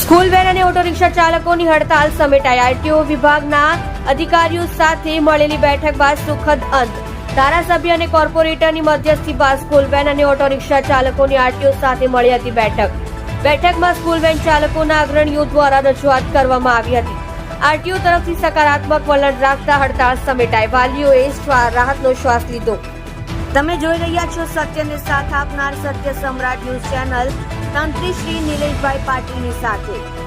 School van અને auto rickshaw ચાલકોની હડતાલ સમેટાઈ. RTO વિભાગના અધિકારીઓ સાથે મળેલી બેઠક બાદ સુખદ અંત. ધારાસભ્ય અને કોર્પોરેટરની મધ્યસ્થી બાદ સ્કૂલ વેન અને ઓટો રિક્ષા ચાલકોની આરટીઓ સાથે મળી હતી બેઠકમાં સ્કૂલ વેન ચાલકોના અગ્રણીઓ દ્વારા રજૂઆત કરવામાં આવી હતી. આરટીઓ તરફથી સકારાત્મક વલણ રાખતા હડતાળ સમેટાઈ. વાલીઓએ રાહતનો શ્વાસ લીધો. તમે જોઈ રહ્યા છો સત્યને સાથ આપનાર સત્ય સમ્રાટ ન્યૂઝ ચેનલ તંત્રી શ્રી નિલેશભાઈ પાટીલની સાથે.